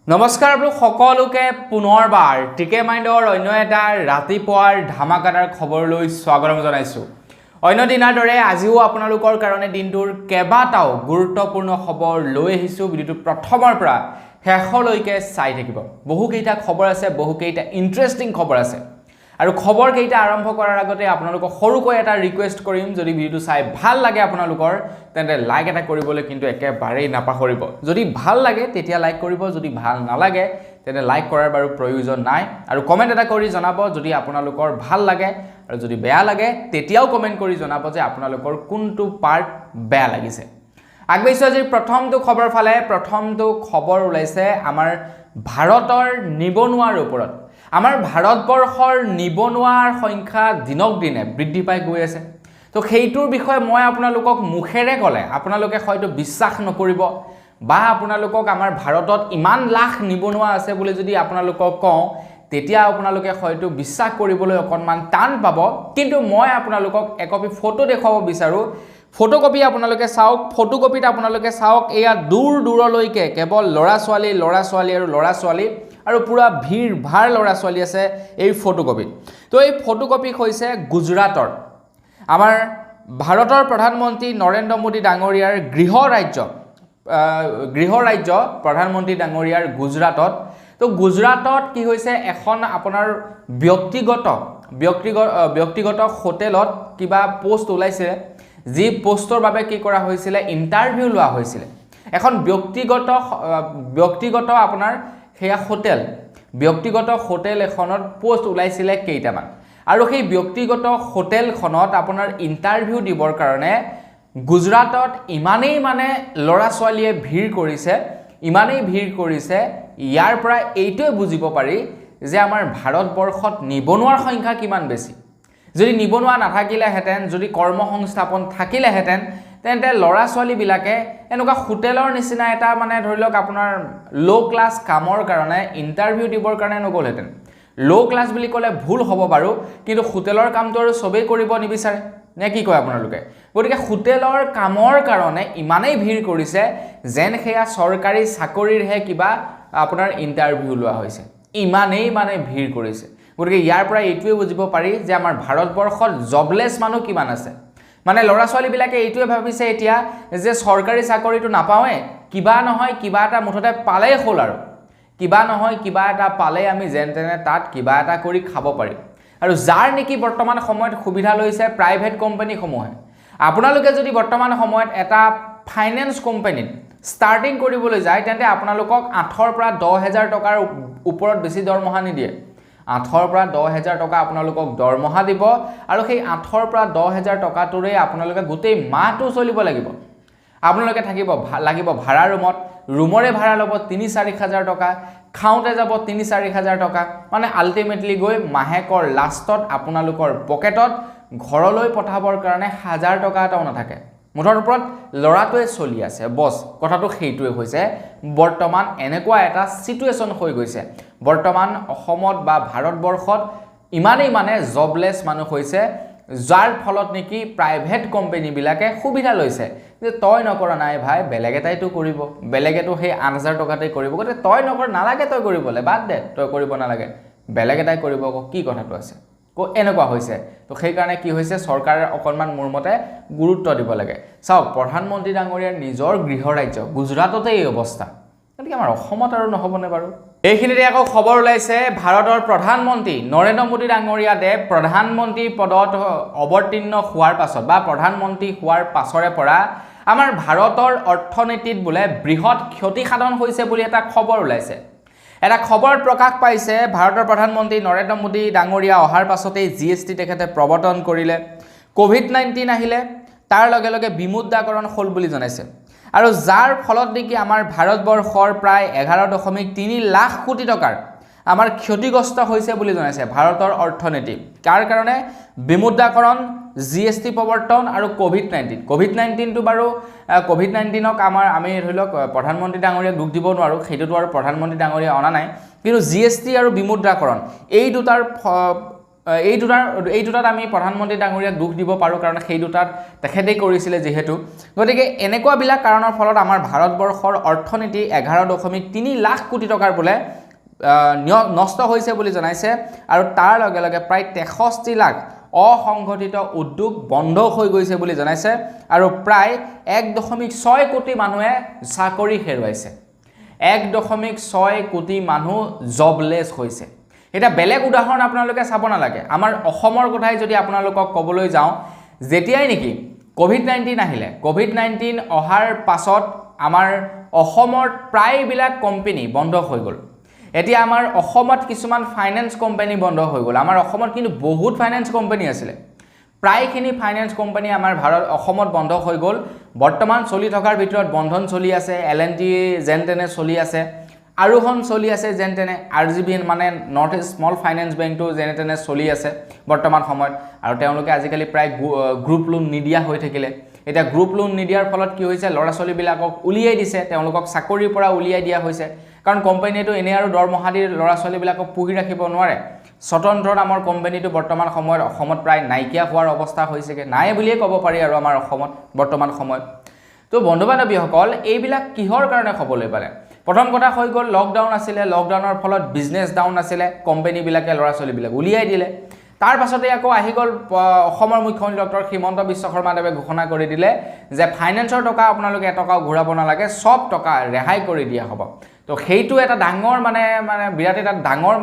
নমস্কাৰ সকলোকে পুনৰবাৰ টিকে মাইণ্ডৰ অন্য এটা ৰাতিপুৱাৰ ধামাকাদাৰ খবৰলৈ স্বাগতম জনাইছো। অন্য দিনৰ দৰে আজিও আপোনালোকৰ কাৰণে দিনটোৰ কেবাটাও গুৰুত্বপূৰ্ণ খবৰ লৈ আহিছো। ভিডিঅটো প্ৰথমৰ পৰা শেষলৈকে চাই থাকিব। বহুকেইটা খবৰ আছে, বহুকেইটা ইন্টাৰেষ্টিং খবৰ আছে। আৰু খবৰ কেইটা আৰম্ভ কৰাৰ আগতে আপোনালোকক সৰুকৈ এটা ৰিকুৱেষ্ট কৰিম, যদি ভিডিঅটো চাই ভাল লাগে আপোনালোকৰ তেন্তে লাইক এটা কৰিবলৈ কিন্তু একেবাৰেই নাপাহৰিব। যদি ভাল লাগে তেতিয়া লাইক কৰিব, যদি ভাল নালাগে তেন্তে লাইক কৰাৰ বাৰু প্ৰয়োজন নাই। আৰু কমেণ্ট এটা কৰি জনাব যদি আপোনালোকৰ ভাল লাগে, আৰু যদি বেয়া লাগে তেতিয়াও কমেণ্ট কৰি জনাব যে আপোনালোকৰ কোনটো পাৰ্ট বেয়া লাগিছে। আগবাঢ়িছো আজিৰ প্ৰথমটো খবৰ ফালে। প্ৰথমটো খবৰ ওলাইছে আমাৰ ভাৰতৰ নিবনুৱাৰ ওপৰত। আমাৰ ভাৰতবৰ্ষৰ নিবনুৱাৰ সংখ্যা দিনক দিনে বৃদ্ধি পাই গৈ আছে। তো সেইটোৰ বিষয়ে মই আপোনালোকক মুখেৰে ক'লে আপোনালোকে হয়তো বিশ্বাস নকৰিব, বা আপোনালোকক আমাৰ ভাৰতত ইমান লাখ নিবনুৱা আছে বুলি যদি আপোনালোকক কওঁ তেতিয়া আপোনালোকে হয়তো বিশ্বাস কৰিবলৈ অকণমান টান পাব। কিন্তু মই আপোনালোকক একপি ফটো দেখুৱাব বিচাৰোঁ। ফটোকপি আপোনালোকে চাওক। ফটোকপিত আপোনালোকে চাওক, এয়া দূৰ দূৰলৈকে কেৱল ল'ৰা ছোৱালী আৰু ল'ৰা ছোৱালী আৰু পুৰা ভিৰ ভাৰ ল'ৰা ছোৱালী আছে এই ফটোকপিত। তো এই ফটোকপি হৈছে গুজৰাটৰ। আমাৰ ভাৰতৰ প্ৰধানমন্ত্ৰী নৰেন্দ্ৰ মোদী ডাঙৰীয়াৰ গৃহ ৰাজ্য প্ৰধানমন্ত্ৰী ডাঙৰীয়াৰ গুজৰাটত। তো গুজৰাটত কি হৈছে, এখন আপোনাৰ ব্যক্তিগত হোটেলত কিবা পোষ্ট ওলাইছে, যি পোষ্টৰ বাবে কি কৰা হৈছিলে, ইণ্টাৰভিউ লোৱা হৈছিলে। এখন ব্যক্তিগত আপোনাৰ সেয়া ব্যক্তিগত হোটেল এখনত পোষ্ট ওলাইছিলে কেইটামান। আৰু সেই ব্যক্তিগত হোটেলখনত আপোনাৰ ইণ্টাৰভিউ দিবৰ কাৰণে গুজৰাটত ইমানেই ল'ৰা ছোৱালীয়ে ইমানেই ভিৰ কৰিছে, ইয়াৰ পৰা এইটোৱে বুজিব পাৰি যে আমাৰ ভাৰতবৰ্ষত নিবনুৱাৰ সংখ্যা কিমান বেছি। যদি নিবনুৱা নাথাকিলেহেঁতেন, যদি কৰ্মসংস্থাপন থাকিলেহেঁতেন, তেন্তে ল'ৰা ছোৱালীবিলাকে এনেকুৱা হোটেলৰ নিচিনা এটা ধৰি লওক আপোনাৰ ল' ক্লাছ কামৰ কাৰণে ইণ্টাৰভিউ দিবৰ কাৰণে নগ'লহেঁতেন। ল' ক্লাছ বুলি ক'লে ভুল হ'ব বাৰু, কিন্তু হোটেলৰ কামটো আৰু চবেই কৰিব নিবিচাৰে নে কি কয় আপোনালোকে? গতিকে হোটেলৰ কামৰ কাৰণে ইমানেই ভিৰ কৰিছে যেন সেয়া চৰকাৰী চাকৰিৰহে কিবা আপোনাৰ ইণ্টাৰভিউ লোৱা হৈছে। ইমানেই ভিৰ কৰিছে। গতিকে ইয়াৰ পৰা এইটোৱে বুজিব পাৰি যে আমাৰ ভাৰতবৰ্ষত জবলেছ মানুহ কিমান আছে। ল'ৰা ছোৱালীবিলাকে এইটোৱে ভাবিছে এতিয়া যে চৰকাৰী চাকৰিটো নাপাওঁৱে, কিবা নহয় কিবা এটা মুঠতে পালেই হ'ল, আৰু কিবা নহয় কিবা এটা পালেই আমি যেন তেনে তাত কিবা এটা কৰি খাব পাৰিম। আৰু যাৰ নেকি বৰ্তমান সময়ত সুবিধা লৈছে প্ৰাইভেট কোম্পানীসমূহে। আপোনালোকে যদি বৰ্তমান সময়ত এটা ফাইনেন্স কোম্পানীত ষ্টাৰ্টিং কৰিবলৈ যায়, তেন্তে আপোনালোকক 8,000 পৰা 10,000 টকাৰ ওপৰত বেছি দৰমহা নিদিয়ে। 8,000 পৰা 10,000 টকা আপোনালোকক দৰমহা দিব, আৰু সেই 8,000 পৰা 10,000 টকাটোৰে আপোনালোকে গোটেই মাহটো চলিব লাগিব। আপোনালোকে থাকিব ভাড়া ৰুমত, ৰুমৰে ভাড়া ল'ব 3-4 হাজাৰ টকা, খাওঁতে যাব 3-4 হাজাৰ টকা। আল্টিমেটলি গৈ মাহেকৰ লাষ্টত আপোনালোকৰ পকেটত ঘৰলৈ পঠাবৰ কাৰণে 1000 টকা এটাও নাথাকে। মুঠৰ ওপৰত ল'ৰাটোৱে চলি আছে বছ। কথাটো সেইটোৱে হৈছে, বৰ্তমান এনেকুৱা এটা চিটুৱেশ্যন হৈ গৈছে। বৰ্তমান অসমত বা ভাৰতবৰ্ষত ইমানেই জবলেছ মানুহ হৈছে, যাৰ ফলত নেকি প্ৰাইভেট কোম্পানীবিলাকে সুবিধা লৈছে যে তই নকৰ নাই ভাই, বেলেগ এটাইতো কৰিব, বেলেগেতো সেই 8,000 টকাতেই কৰিব। গতিকে তই নকৰ, নালাগে তই কৰিবলৈ, বাদ দে, তই কৰিব নালাগে, বেলেগ এটাই কৰিব, কি কথাটো আছে এনেকুৱা হৈছে। তো সেইকাৰণে কি হৈছে, চৰকাৰে অকণমান মোৰ মতে গুৰুত্ব দিব লাগে। চাওক, প্ৰধানমন্ত্ৰী ডাঙৰীয়াৰ নিজৰ গৃহ ৰাজ্য গুজৰাটতে এই অৱস্থা, গতিকে আমাৰ অসমত আৰু নহ'বনে বাৰু? এইখিনিতে আকৌ খবৰ ওলাইছে, ভাৰতৰ প্ৰধানমন্ত্ৰী নৰেন্দ্ৰ মোদী ডাঙৰীয়াদেৱে প্ৰধানমন্ত্ৰী পদত অৱতীৰ্ণ হোৱাৰ পাছত বা প্ৰধানমন্ত্ৰী হোৱাৰ পাছৰে পৰা আমাৰ ভাৰতৰ অৰ্থনীতিত বোলে বৃহৎ ক্ষতিসাধন হৈছে বুলি এটা খবৰ ওলাইছে। এটা খবৰত প্ৰকাশ পাইছে, ভাৰতৰ প্ৰধানমন্ত্ৰী নৰেন্দ্ৰ মোদী ডাঙৰীয়া অহাৰ পাছতেই GST তেখেতে প্ৰৱৰ্তন কৰিলে। COVID-19 আহিলে, তাৰ লগে লগে বিমুদ্ৰাকৰণ হ'ল বুলি জনাইছে। আৰু যাৰ ফলত নেকি আমাৰ ভাৰতবৰ্ষৰ প্ৰায় 11.3 লাখ কোটি টকাৰ আমাৰ ক্ষতিগ্ৰস্ত হৈছে বুলি জনাইছে ভাৰতৰ অৰ্থনীতি। কাৰ কাৰণে? বিমুদ্ৰাকৰণ, GST প্ৰৱৰ্তন আৰু COVID-19টো বাৰু COVID-19ক আমি ধৰি লওক প্ৰধানমন্ত্ৰী ডাঙৰীয়াক দুখ দিব নোৱাৰোঁ, সেইটোতো আৰু প্ৰধানমন্ত্ৰী ডাঙৰীয়া অনা নাই। কিন্তু GST আৰু বিমুদ্ৰাকৰণ এই দুটাৰ এই দুটাত আমি প্ৰধানমন্ত্ৰী ডাঙৰীয়াক দুখ দিব পাৰোঁ, কাৰণ সেই দুটাত তেখেতেই কৰিছিলে যিহেতু। গতিকে এনেকুৱাবিলাক কাৰণৰ ফলত আমাৰ ভাৰতবৰ্ষৰ অৰ্থনীতি 11.3 লাখ কোটি টকাৰ বোলে নষ্ট হৈছে বুলি জনাইছে, আৰু তাৰ লগে লগে প্ৰায় 63 লাখ অসংগঠিত উদ্যোগ বন্ধ হৈ গৈছে বুলি জনাইছে, আৰু প্ৰায় 1.6 কোটি মানুহে চাকৰি হেৰুৱাইছে। 1.6 কোটি মানুহ জবলেছ হৈছে। এটা বেলেগ উদাহৰণ আপোনালোকে চাব নালাগে, আমাৰ অসমৰ কথাই যদি আপোনালোকক ক'বলৈ যাওঁ, যেতিয়াই নেকি COVID-19 আহিলে, COVID-19 অহাৰ পাছত আমাৰ অসমৰ প্ৰায়বিলাক কোম্পানী বন্ধ হৈ গ'ল। এতিয়া আমাৰ অসমত কিছুমান ফাইনেন্স কোম্পানী বন্ধ হৈ গ'ল। আমাৰ অসমত কিন্তু বহুত ফাইনেন্স কোম্পানী আছিলে, প্ৰায়খিনি ফাইনেন্স কোম্পানী আমাৰ অসমত বন্ধ হৈ গ'ল। বৰ্তমান চলি থকাৰ ভিতৰত বন্ধন চলি আছে, L&T যেন তেনে চলি আছে, আৰোহণ চলি আছে যেন তেনে, RGBN মানে নৰ্থ ইষ্ট স্মল ফাইনেন্স বেংকটো যেনে তেনে চলি আছে বৰ্তমান সময়ত, আৰু তেওঁলোকে আজিকালি প্ৰায় গ্ৰুপ লোন নিদিয়া হৈ থাকিলে। এতিয়া গ্ৰুপ লোন নিদিয়াৰ ফলত কি হৈছে, ল'ৰা ছোৱালীবিলাকক উলিয়াই দিছে, তেওঁলোকক চাকৰিৰ পৰা উলিয়াই দিয়া হৈছে, কাৰণ কোম্পানীটো এনে আৰু দৰমহা দি ল'ৰা ছোৱালীবিলাকক পুহি ৰাখিব নোৱাৰে। স্বতন্ত্ৰ নামৰ কোম্পানীটো বৰ্তমান সময়ত অসমত প্ৰায় নাইকিয়া হোৱাৰ অৱস্থা হৈছেগৈ, নাই বুলিয়ে ক'ব পাৰি আৰু আমাৰ অসমত বৰ্তমান সময়ত। তো বন্ধু বান্ধৱীসকল, এইবিলাক কিহৰ কাৰণে হ'বলৈ পালে? প্ৰথম কথা হৈ গ'ল লকডাউন আছিলে, লকডাউনৰ ফলত বিজনেছ ডাউন আছিলে, কোম্পানীবিলাকে ল'ৰা ছোৱালীবিলাক উলিয়াই দিলে। তাৰ পাছতে আকৌ আহি গ'ল অসমৰ মুখ্যমন্ত্ৰী ডক্টৰ হিমন্ত বিশ্ব শৰ্মাদেৱে ঘোষণা কৰি দিলে যে ফাইনেন্সৰ টকা আপোনালোকে এটকাও ঘূৰাব নালাগে, চব টকা ৰেহাই কৰি দিয়া হ'ব। তো সেইটো এটা ডাঙৰ মানে বিৰাট এটা ডাঙৰ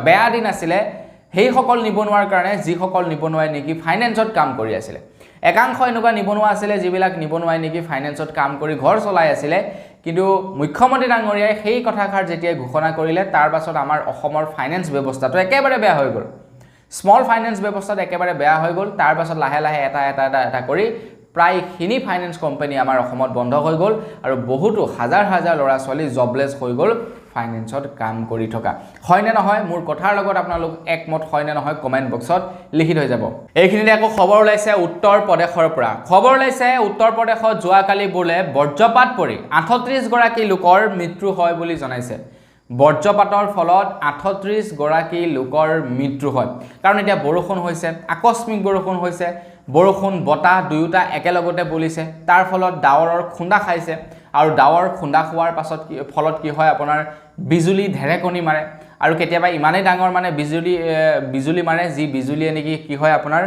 বেয়া দিন আছিলে সেইসকল নিবনুৱাৰ কাৰণে, যিসকল নিবনুৱাই নেকি ফাইনেন্সত কাম কৰি আছিলে। একাংশ এনেকুৱা নিবনুৱা আছিলে যিবিলাক নিবনুৱাই নেকি ফাইনেন্সত কাম কৰি ঘৰ চলাই আছিলে, কিন্তু মুখ্যমন্ত্ৰী ডাঙৰীয়াই সেই কথাষাৰ যেতিয়াই ঘোষণা কৰিলে, তাৰ পাছত আমাৰ অসমৰ ফাইনেন্স ব্যৱস্থাটো একেবাৰে বেয়া হৈ গ'ল। স্মল ফাইনেন্স ব্যৱস্থাটো একেবাৰে বেয়া হৈ গ'ল। তাৰ পাছত লাহে লাহে এটা কৰি প্ৰায়খিনি ফাইনেন্স কোম্পানী আমাৰ অসমত বন্ধ হৈ গ'ল, আৰু বহুতো হাজাৰ হাজাৰ ল'ৰা ছোৱালী জবলেছ হৈ গ'ল ফাইনেন্সত কাম কৰি থকা। হয়নে নহয়? মোৰ কথাৰ লগত আপোনালোক একমত হয়নে নহয় কমেণ্ট বক্সত লিখি থৈ যাব। এইখিনিতে আকৌ খবৰ ওলাইছে উত্তৰ প্ৰদেশৰ পৰা। খবৰ ওলাইছে উত্তৰ প্ৰদেশত যোৱাকালি বোলে বজ্ৰপাত পৰি 38 গৰাকী লোকৰ মৃত্যু হয় বুলি জনাইছে। বজ্ৰপাতৰ ফলত 38 গৰাকী লোকৰ মৃত্যু হয়, কাৰণ এতিয়া বৰষুণ হৈছে, আকস্মিক বৰষুণ হৈছে, বৰষুণ বতাহ দুয়োটা একেলগতে বলিছে, তাৰ ফলত ডাৱৰৰ খুন্দা খাইছে, আৰু ডাৱৰ খুন্দা খোৱাৰ পাছত ফলত কি হয়, আপোনাৰ বিজুলী ঢেৰেকণি মাৰে, আৰু কেতিয়াবা ইমানেই ডাঙৰ মানে বিজুলী মাৰে, যি বিজুলীয়ে নেকি কি হয় আপোনাৰ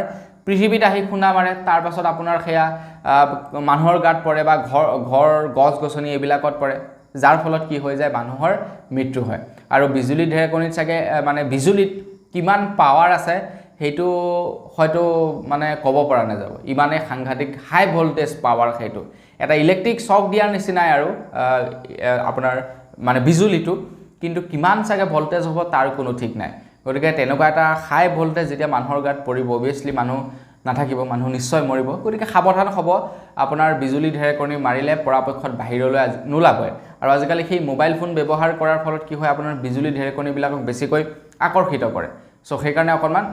পৃথিৱীত আহি খুন্দা মাৰে, তাৰ পাছত আপোনাৰ সেয়া মানুহৰ গাত পৰে বা ঘৰ গছ গছনি এইবিলাকত পৰে, যাৰ ফলত কি হৈ যায়, মানুহৰ মৃত্যু হয়। আৰু বিজুলী ঢেৰেকণিত চাগে মানে বিজুলীত কিমান পাৱাৰ আছে সেইটো হয়তো মানে ক'ব পৰা নাযাব, ইমানেই সাংঘাতিক হাই ভল্টেজ পাৱাৰ। সেইটো এটা ইলেক্ট্ৰিক শ্বক দিয়াৰ নিচিনাই আৰু আপোনাৰ মানে বিজুলীটো, কিন্তু কিমান চাগে ভল্টেজ হ'ব তাৰ কোনো ঠিক নাই। গতিকে তেনেকুৱা এটা হাই ভল্টেজ যেতিয়া মানুহৰ গাত পৰিব, অভিয়াছলি মানুহ নাথাকিব, মানুহ নিশ্চয় মৰিব। গতিকে সাৱধান হ'ব, আপোনাৰ বিজুলী ঢেৰেকণি মাৰিলে পৰাপক্ষত বাহিৰলৈ নোলাবই। আৰু আজিকালি সেই মোবাইল ফোন ব্যৱহাৰ কৰাৰ ফলত কি হয়, আপোনাৰ বিজুলী ঢেৰেকণিবিলাকক বেছিকৈ আকৰ্ষিত কৰে। সো সেইকাৰণে অকণমান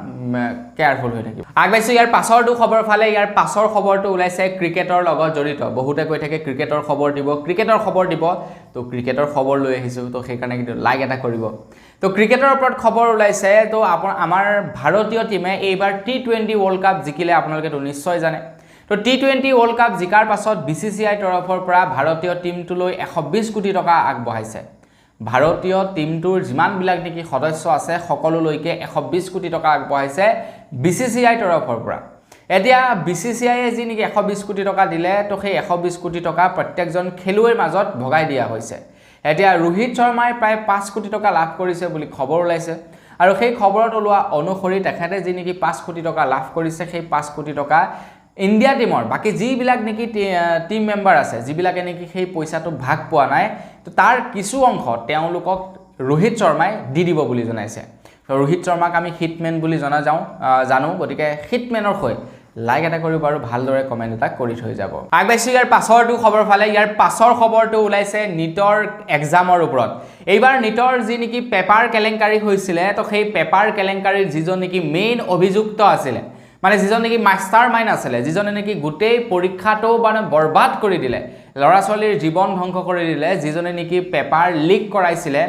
কেয়াৰফুল হৈ থাকিব। আগবাইছোঁ ইয়াৰ পাছৰটো খবৰ ফালে। ইয়াৰ পাছৰ খবৰটো ওলাইছে ক্ৰিকেটৰ লগত জড়িত। বহুতে কৈ থাকে ক্ৰিকেটৰ খবৰ দিব, ক্ৰিকেটৰ খবৰ দিব, তো ক্ৰিকেটৰ খবৰ লৈ আহিছোঁ, তো সেইকাৰণে কিন্তু লাইক এটা কৰিব। তো ক্ৰিকেটৰ ওপৰত খবৰ ওলাইছে। তো আমাৰ ভাৰতীয় টিমে এইবাৰ T20 ৱৰ্ল্ড কাপ জিকিলে, আপোনালোকেতো নিশ্চয় জানে। তো T20 ৱৰ্ল্ড কাপ জিকাৰ পাছত BCCI তৰফৰ পৰা ভাৰতীয় টিমটোলৈ 120 কোটি টকা আগবঢ়াইছে। ভাৰতীয় টিমটোৰ যিমানবিলাক নেকি সদস্য আছে সকলোলৈকে 120 কোটি টকা আগবঢ়াইছে BCCI তৰফৰ পৰা। এতিয়া BCCIয়ে যি নেকি 120 কোটি টকা দিলে, তো সেই 120 কোটি টকা প্ৰত্যেকজন খেলুৱৈৰ মাজত ভগাই দিয়া হৈছে। এতিয়া ৰোহিত শৰ্মাই প্ৰায় 5 কোটি টকা লাভ কৰিছে বুলি খবৰ ওলাইছে, আৰু সেই খবৰত ওলোৱা অনুসৰি তেখেতে যি নেকি 5 কোটি টকা লাভ কৰিছে, সেই 5 কোটি টকা ইণ্ডিয়া টিমৰ বাকী যিবিলাক নেকি টিম মেম্বাৰ আছে, যিবিলাকে নেকি সেই পইচাটো ভাগ পোৱা নাই, তো তাৰ কিছু অংশ তেওঁলোকক ৰোহিত শৰ্মাই দি দিব বুলি জনাইছে। ৰোহিত শৰ্মাক আমি হিটমেন বুলি জানো, গতিকে হিটমেনৰ হৈ লাইক এটা কৰিব আৰু ভালদৰে কমেণ্ট এটা কৰি থৈ যাব। আগবাইছোঁ ইয়াৰ পাছৰটো খবৰ ফালে। ইয়াৰ পাছৰ খবৰটো ওলাইছে নিটৰ এক্সামৰ ওপৰত। এইবাৰ নিটৰ যি নেকি পেপাৰ কেলেংকাৰী হৈছিলে, তো সেই পেপাৰ কেলেংকাৰীৰ যিজন নেকি মেইন অভিযুক্ত আছিলে, মানে যিজন নেকি মাষ্টাৰ মাইণ্ড আছিলে, যিজনে নেকি গোটেই পৰীক্ষাটো মানে বৰবাদ কৰি দিলে, ল'ৰা ছোৱালীৰ জীৱন ধ্বংস কৰি দিলে, যিজনে নেকি পেপাৰ লিক কৰাইছিলে,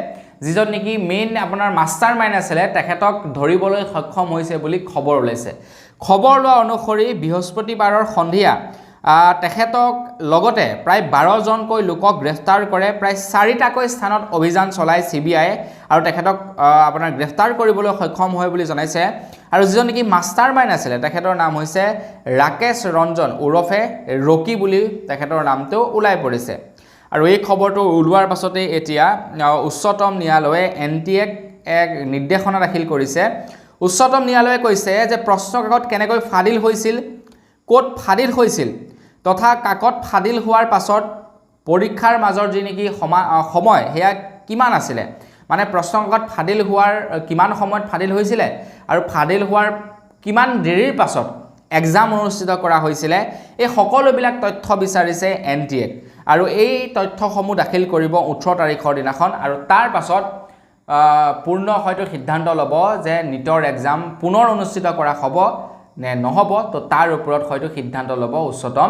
যিজন নেকি মেইন আপোনাৰ মাষ্টাৰ মাইণ্ড আছিলে তেখেতক ধৰিবলৈ সক্ষম হৈছে বুলি খবৰ ওলাইছে। খবৰ লোৱা অনুসৰি বৃহস্পতিবাৰৰ সন্ধিয়া তেখেতক লগতে প্ৰায় 12জনকৈ লোকক গ্ৰেফতাৰ কৰে। প্ৰায় 4টাকৈ স্থানত অভিযান চলায় CBI আৰু তেখেতক আপোনাৰ গ্ৰেফতাৰ কৰিবলৈ সক্ষম হয় বুলি জনাইছে। আৰু যিজন নেকি মাষ্টাৰ মাইণ্ড আছিলে তেখেতৰ নাম হৈছে ৰাকেশ ৰঞ্জন ওৰফে ৰকি বুলি তেখেতৰ নামটো ওলাই পৰিছে। আৰু এই খবৰটো ওলোৱাৰ পাছতে এতিয়া উচ্চতম ন্যায়ালয়ে NTAক এক নিৰ্দেশনা দাখিল কৰিছে। উচ্চতম ন্যায়ালয়ে কৈছে যে প্ৰশ্ন কাকত কেনেকৈ ফাদিল হৈছিল, ক'ত ফাদিল হৈছিল তথা কাকত ফাদিল হোৱাৰ পাছত পৰীক্ষাৰ মাজৰ যি নেকি সময় সেয়া কিমান আছিলে, মানে প্ৰশ্ন কাকত ফাদিল হোৱাৰ কিমান সময়ত ফাদিল হৈছিলে আৰু ফাদিল হোৱাৰ কিমান দেৰিৰ পাছত এক্সাম অনুষ্ঠিত কৰা হৈছিলে, এই সকলোবিলাক তথ্য বিচাৰিছে NTA আৰু এই তথ্যসমূহ দাখিল কৰিব 18 তাৰিখৰ দিনাখন। আৰু তাৰ পাছত পূৰ্ণ হয়তো সিদ্ধান্ত ল'ব যে নিটৰ এক্সাম পুনৰ অনুষ্ঠিত কৰা হ'ব নে নহ'ব, তো তাৰ ওপৰত হয়তো সিদ্ধান্ত ল'ব উচ্চতম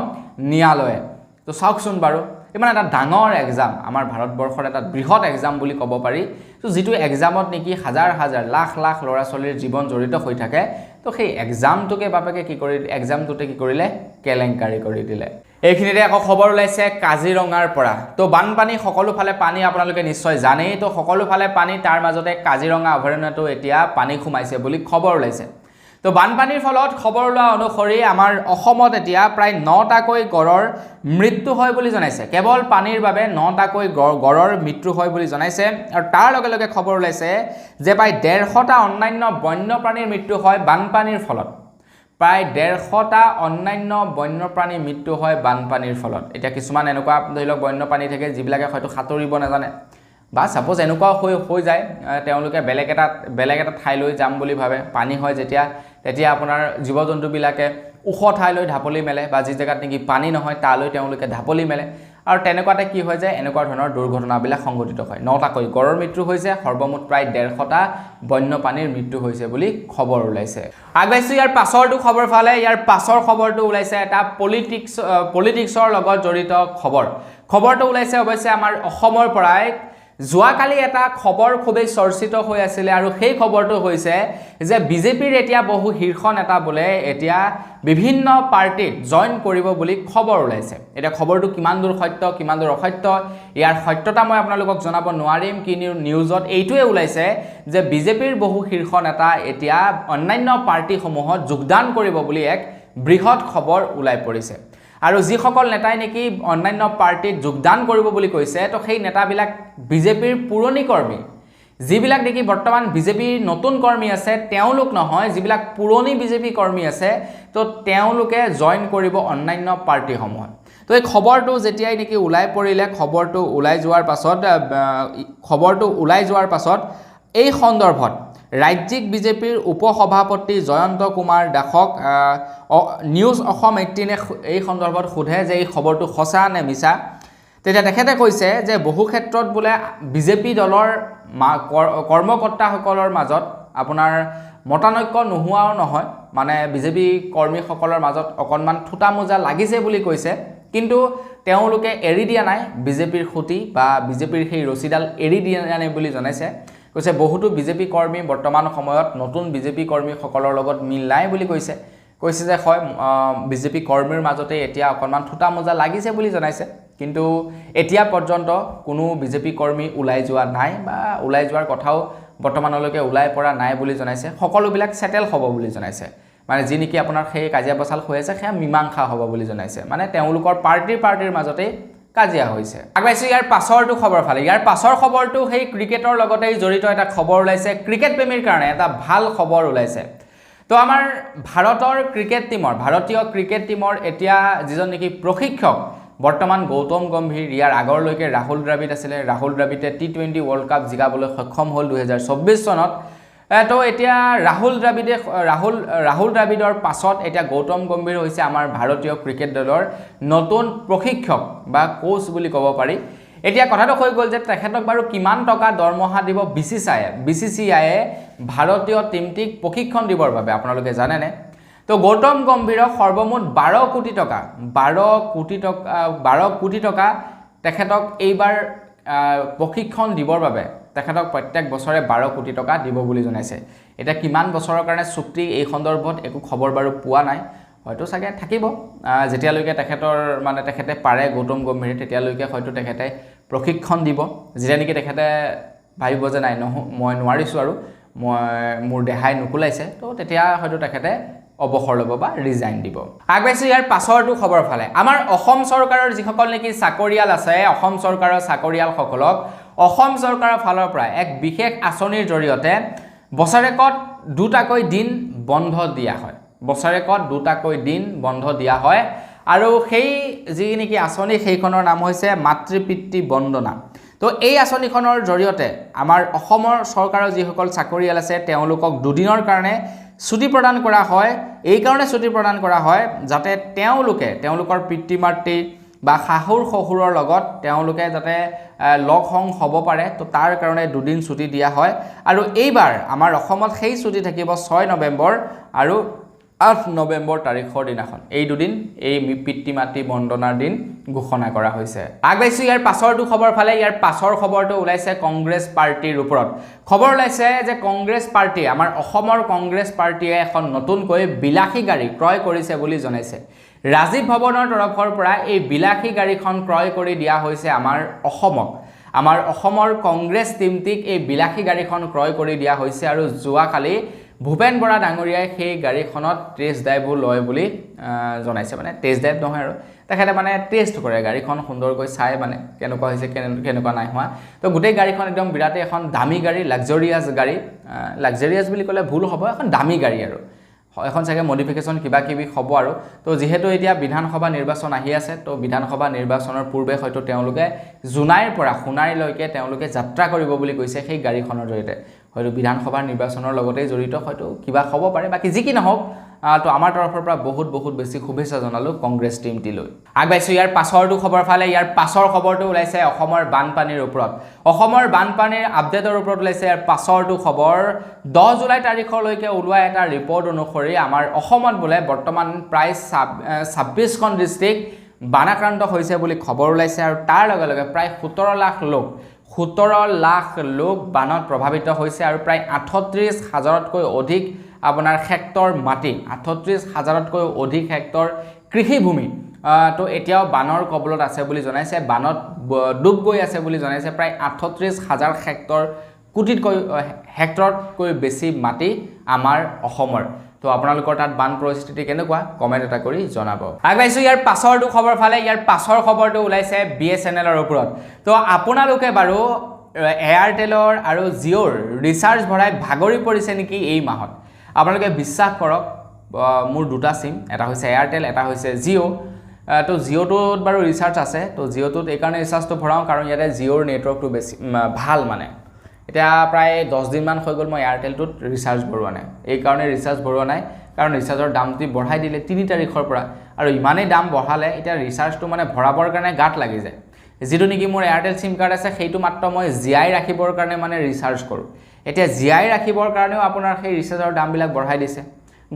ন্যায়ালয়ে। তো চাওকচোন বাৰু, ইমান এটা ডাঙৰ এক্সাম, আমাৰ ভাৰতবৰ্ষৰ এটা বৃহৎ এক্সাম বুলি ক'ব পাৰি, তো যিটো এক্সামত নেকি হাজাৰ হাজাৰ লাখ লাখ ল'ৰা ছোৱালীৰ জীৱন জড়িত হৈ থাকে, তো সেই এক্সামটোকে বাপেকে কি কৰি এক্সামটোতে কি কৰিলে, কেলেংকাৰী কৰি দিলে। এইখিনিতে আকৌ খবৰ ওলাইছে কাজিৰঙাৰ পৰা। তো বানপানী, সকলোফালে পানী আপোনালোকে নিশ্চয় জানেই, তো সকলোফালে পানী, তাৰ মাজতে কাজিৰঙা অভয়াৰণ্যটো এতিয়া পানী সোমাইছে বুলি খবৰ ওলাইছে। তো বানপানীৰ ফলত খবৰ লোৱা অনুসৰি আমাৰ অসমত এতিয়া প্ৰায় 9টাকৈ গড়ৰ মৃত্যু হয় বুলি জনাইছে। কেৱল পানীৰ বাবে 9টাকৈ গড়ৰ মৃত্যু হয় বুলি জনাইছে। আৰু তাৰ লগে লগে খবৰ ওলাইছে যে প্ৰায় 150টা অন্যান্য বন্যপ্ৰাণীৰ মৃত্যু হয় বানপানীৰ ফলত। প্ৰায় 150টা অন্যান্য বন্যপ্ৰাণীৰ মৃত্যু হয় বানপানীৰ ফলত। এতিয়া কিছুমান এনেকুৱা ধৰি লওক বন্যপ্ৰাণী থাকে যিবিলাকে হয়তো সাঁতুৰিব নাজানে, বা ছাপোজ এনেকুৱা হৈ যায় তেওঁলোকে বেলেগ এটা ঠাইলৈ যাম বুলি ভাবে, পানী হয় তেতিয়া আপোনাৰ জীৱ জন্তুবিলাকে ওখ ঠাইলৈ ঢাপলি মেলে, বা যি জেগাত নেকি পানী নহয় তালৈ তেওঁলোকে ঢাপলি মেলে, আৰু তেনেকুৱাতে কি হৈ যায়, এনেকুৱা ধৰণৰ দুৰ্ঘটনাবিলাক সংঘটিত হয়। 9টাকৈ গড়ৰ মৃত্যু হৈছে, সৰ্বমুঠ প্ৰায় 150টা বন্যপ্ৰাণীৰ মৃত্যু হৈছে বুলি খবৰ ওলাইছে। আগবাইছোঁ ইয়াৰ পাছৰটো খবৰ ফালে। ইয়াৰ পাছৰ খবৰটো ওলাইছে এটা পলিটিক্সৰ লগত জড়িত খবৰ। খবৰটো ওলাইছে অৱশ্যে আমাৰ অসমৰ পৰাই। যোৱাকালি এটা খবৰ খুবেই চৰ্চিত হৈ আছিলে, আৰু সেই খবৰটো হৈছে যে বিজেপিৰ এতিয়া বহু শীৰ্ষ নেতা বোলে এতিয়া বিভিন্ন পাৰ্টিত জইন কৰিব বুলি খবৰ ওলাইছে। এতিয়া খবৰটো কিমান দূৰ সত্য কিমান দূৰ অসত্য, ইয়াৰ সত্যতা মই আপোনালোকক জনাব নোৱাৰিম, কিন্তু নিউজত এইটোৱে ওলাইছে যে বিজেপিৰ বহু শীৰ্ষ নেতা এতিয়া অন্যান্য পাৰ্টিসমূহত যোগদান কৰিব বুলি এক বৃহৎ খবৰ ওলাই পৰিছে। আৰু যিসকল নেতাই নেকি অন্যান্য পাৰ্টিত যোগদান কৰিব বুলি কৈছে, তো সেই নেতাবিলাক বিজেপিৰ পুৰণি কৰ্মী, যিবিলাক নেকি বৰ্তমান বিজেপিৰ নতুন কৰ্মী আছে তেওঁলোক নহয়, যিবিলাক পুৰণি বিজেপি কৰ্মী আছে, তো তেওঁলোকে জইন কৰিব অন্যান্য পাৰ্টিসমূহত। তো এই খবৰটো যেতিয়াই নেকি ওলাই পৰিলে, খবৰটো ওলাই যোৱাৰ পাছত এই সন্দৰ্ভত ৰাজ্যিক বিজেপিৰ উপসভাপতি জয়ন্ত কুমাৰ দাসক নিউজ অসম 18 এই সন্দৰ্ভত সোধে যে এই খবৰটো সঁচা নে মিছা। তেতিয়া তেখেতে কৈছে যে বহু ক্ষেত্ৰত বোলে বিজেপি দলৰ কৰ্মকৰ্তাসকলৰ মাজত আপোনাৰ মতানৈক্য নোহোৱাও নহয়, মানে বিজেপি কৰ্মীসকলৰ মাজত অকণমান থোটা মোজা লাগিছে বুলি কৈছে, কিন্তু তেওঁলোকে এৰি দিয়া নাই বিজেপিৰ খুঁটি বা বিজেপিৰ সেই ৰছীডাল এৰি দিয়া নাই বুলি জনাইছে। কৈছে বহুতো বিজেপি কৰ্মী বৰ্তমান সময়ত নতুন বিজেপি কৰ্মীসকলৰ লগত মিল নাই বুলি কৈছে যে হয় বিজেপি কৰ্মীৰ মাজতে এতিয়া অকণমান থোটা মোজা লাগিছে বুলি জনাইছে, কিন্তু এতিয়া পৰ্যন্ত কোনো বিজেপি কৰ্মী ওলাই যোৱা নাই বা ওলাই যোৱাৰ কথাও বৰ্তমানলৈকে ওলাই পৰা নাই বুলি জনাইছে। সকলোবিলাক সেটেল হ'ব বুলি জনাইছে, মানে যি নেকি আপোনাৰ সেই কাজিয়া পচাল হৈ আছে সেয়া মীমাংসা হ'ব বুলি জনাইছে, মানে তেওঁলোকৰ পাৰ্টিৰ মাজতে কাজিয়া হৈছে। আগবাইছোঁ ইয়াৰ পাছৰটো খবৰ ফালে। ইয়াৰ পাছৰ খবৰটো সেই ক্ৰিকেটৰ লগতেই জড়িত এটা খবৰ ওলাইছে, ক্ৰিকেট প্ৰেমীৰ কাৰণে এটা ভাল খবৰ ওলাইছে। তো আমাৰ ভাৰতীয় ক্ৰিকেট টিমৰ এতিয়া যিজন নেকি প্ৰশিক্ষক বৰ্তমান গৌতম গম্ভীৰ, ইয়াৰ আগৰলৈকে ৰাহুল দ্ৰাবিড় আছিলে, ৰাহুল দ্ৰাবিড়ে T20 ৱৰ্ল্ড কাপ জিকাবলৈ সক্ষম হ'ল 2024 চনত। তো এতিয়া ৰাহুল দ্ৰাবিড়ৰ পাছত এতিয়া গৌতম গম্ভীৰ হৈছে আমাৰ ভাৰতীয় ক্ৰিকেট দলৰ নতুন প্ৰশিক্ষক বা কোচ বুলি ক'ব পাৰি। এতিয়া কথাটো হৈ গ'ল যে তেখেতক বাৰু কিমান টকা দৰমহা দিব BCCIয়ে ভাৰতীয় টীমটিক প্ৰশিক্ষণ দিবৰ বাবে আপোনালোকে জানেনে? তো গৌতম গম্ভীৰক সৰ্বমুঠ 12 কোটি টকা তেখেতক এইবাৰ প্ৰশিক্ষণ দিবৰ বাবে তেখেতক প্ৰত্যেক বছৰে 12 কোটি টকা দিব বুলি জনাইছে এটা কিমান বছৰৰ কাৰণে চুক্তি এই সন্দৰ্ভত একো খবৰ বাৰু পোৱা নাই হয়তো চাগে থাকিব যেতিয়ালৈকে তেখেতৰ মানে তেখেতে পাৰে গৌতম গম্ভীৰে তেতিয়ালৈকে হয়তো তেখেতে প্ৰশিক্ষণ দিব যেতিয়া নেকি তেখেতে ভাবিব যে নাই মই নোৱাৰিছো আৰু মই মোৰ দেহাই নুকুলাইছে তো তেতিয়া হয়তো তেখেতে অবসৰ ল'ব বা ৰিজাইন দিব আগবাইছো ইয়াৰ পাছৰটো খবৰ ফালে আমাৰ অসম চৰকাৰৰ যিসকল নেকি চাকৰিয়াল আছে অসম চৰকাৰৰ চাকৰিয়ালসকলক অসম চৰকাৰৰ ফালৰ পৰা এক বিশেষ আঁচনিৰ জৰিয়তে বছৰেকত দুটাকৈ দিন বন্ধ দিয়া হয় বছৰেকত দুটাকৈ দিন বন্ধ দিয়া হয় আৰু সেই যি নেকি আঁচনি সেইখনৰ নাম হৈছে মাতৃপিতৃ বন্দনা তো এই আঁচনিখনৰ জৰিয়তে আমাৰ অসমৰ চৰকাৰৰ যিসকল চাকৰিয়াল আছে তেওঁলোকক দুদিনৰ কাৰণে ছুটি প্ৰদান কৰা হয় এই কাৰণে ছুটি প্ৰদান কৰা হয় যাতে তেওঁলোকৰ পিতৃ মাতৃ বা শাহুৰ শহুৰৰ লগত তেওঁলোকে যাতে লগ হং হ'ব পাৰে তো তাৰ কাৰণে দুদিন ছুটি দিয়া হয় আৰু এইবাৰ আমাৰ অসমত সেই ছুটি থাকিব 6 নৱেম্বৰ আৰু 8 নৱেম্বৰ তাৰিখৰ দিনাখন এই দুদিন এই পিতৃ মাতৃ বন্দনাৰ দিন ঘোষণা কৰা হৈছে আগবাইছো ইয়াৰ পাছৰটো খবৰ ফালে ইয়াৰ পাছৰ খবৰটো ওলাইছে কংগ্ৰেছ পাৰ্টিৰ ওপৰত খবৰ ওলাইছে যে কংগ্ৰেছ পাৰ্টি আমাৰ অসমৰ কংগ্ৰেছ পাৰ্টিয়ে এখন নতুনকৈ বিলাসী গাড়ী ক্ৰয় কৰিছে বুলি জনাইছে ৰাজীৱ ভৱনৰ তৰফৰ পৰা এই বিলাসী গাড়ীখন ক্ৰয় কৰি দিয়া হৈছে আমাৰ অসমৰ কংগ্ৰেছ টিমটিক এই বিলাসী গাড়ীখন ক্ৰয় কৰি দিয়া হৈছে আৰু যোৱাকালি ভূপেন বৰা ডাঙৰীয়াই সেই গাড়ীখনত টেষ্ট ড্ৰাইভো লয় বুলি জনাইছে মানে টেষ্ট ড্ৰাইভ নহয় আৰু তেখেতে মানে টেষ্ট কৰে গাড়ীখন সুন্দৰকৈ চাই মানে কেনেকুৱা হৈছে কেনেকুৱা নাই হোৱা তো গোটেই গাড়ীখন একদম বিৰাটেই এখন দামী গাড়ী লাক্সাৰিয়াছ গাড়ী লাক্সাৰিয়াছ বুলি ক'লে ভুল হ'ব এখন দামী গাড়ী আৰু এখন চাগে মডিফিকেশ্যন কিবা কিবি হ'ব আৰু তো যিহেতু এতিয়া বিধানসভা নিৰ্বাচন আহি আছে তো বিধানসভা নিৰ্বাচনৰ পূৰ্বে হয়তো তেওঁলোকে জুনাইৰ পৰা সোণাৰীলৈকে তেওঁলোকে যাত্ৰা কৰিব বুলি কৈছে সেই গাড়ীখনৰ জৰিয়তে হয়তো বিধানসভা নিৰ্বাচনৰ লগতে জড়িত হয়তো কিবা হ'ব পাৰে বাকি যি কি নহওক তো আমাৰ তৰফৰ পৰা বহুত বেছি শুভেচ্ছা জনালো কংগ্ৰেছ টিমটিলৈ আগবাইছো ইয়াৰ পাছৰটো খবৰ ফালে ইয়াৰ পাছৰ খবৰটো ওলাইছে অসমৰ বানপানীৰ ওপৰত অসমৰ বানপানীৰ আপডেটৰ ওপৰত ওলাইছে ইয়াৰ পাছৰটো খবৰ 10 জুলাই তাৰিখলৈকে ওলোৱা এটা ৰিপৰ্ট অনুসৰি আমাৰ অসমত বোলে বৰ্তমান প্ৰায় 26খন ডিস্ট্ৰিক্ট বানাক্ৰান্ত হৈছে বুলি খবৰ ওলাইছে আৰু তাৰ লগে লগে প্ৰায় 17 লাখ লোক বানত প্ৰভাৱিত হৈছে আৰু প্ৰায় 38,000তকৈ অধিক আপোনাৰ হেক্টৰ মাটি 38,000তকৈ অধিক হেক্টৰ কৃষিভূমি তো এতিয়াও বানৰ কবলত আছে বুলি জনাইছে বানত ডুব গৈ আছে বুলি জনাইছে প্ৰায় 38,000 হেক্টৰ কোটিতকৈ হেক্টৰতকৈ বেছি মাটি আমাৰ অসমৰ তো আপোনালোকৰ তাত বান পৰিস্থিতি কেনেকুৱা কমেন্ট এটা কৰি জনাব আগবাইছো ইয়াৰ পাছৰটো খবৰ ফালে ইয়াৰ পাছৰ খবৰটো ওলাইছে BSNL ৰ ওপৰত তো আপোনালোকে বাৰু এয়াৰটেলৰ আৰু জিঅ'ৰ ৰিচাৰ্জ ভৰাই ভাগৰি পৰিছে নেকি এই মাহত আপোনালোকে বিশ্বাস কৰক মোৰ দুটা সিম এটা হৈছে এয়াৰটেল এটা হৈছে জিঅ' তো জিঅ'টোত বাৰু ৰিচাৰ্জ আছে তো জিঅ'টোত এই কাৰণে ৰিচাৰ্জটো ভৰাও কাৰণ ইয়াতে জিঅ'ৰ নেটৱৰ্কটো বেছি ভাল মানে এটা প্ৰায় 10 দিন মান হৈ গ'ল মই এয়াৰটেলটোত ৰিচাৰ্জ ভৰোৱা নাই এই কাৰণে ৰিচাৰ্জ ভৰোৱা নাই কাৰণ ৰিচাৰ্জৰ দামটো বঢ়াই দিলে 3 তাৰিখৰ পৰা আৰু ইমানেই দাম বঢ়ালে এতিয়া ৰিচাৰ্জটো মানে ভৰাবৰ কাৰণে গাত লাগি যায় যেটো নেকি মোৰ এয়াৰটেল সিম কাৰ্ড আছে সেইটো মাত্ৰ মই জিআই ৰাখিবৰ কাৰণে মানে ৰিচাৰ্জ কৰো এতিয়া জিআই ৰাখিবৰ কাৰণেও আপোনাৰ সেই ৰিচাৰ্জৰ দামবিলাক বঢ়াই দিছে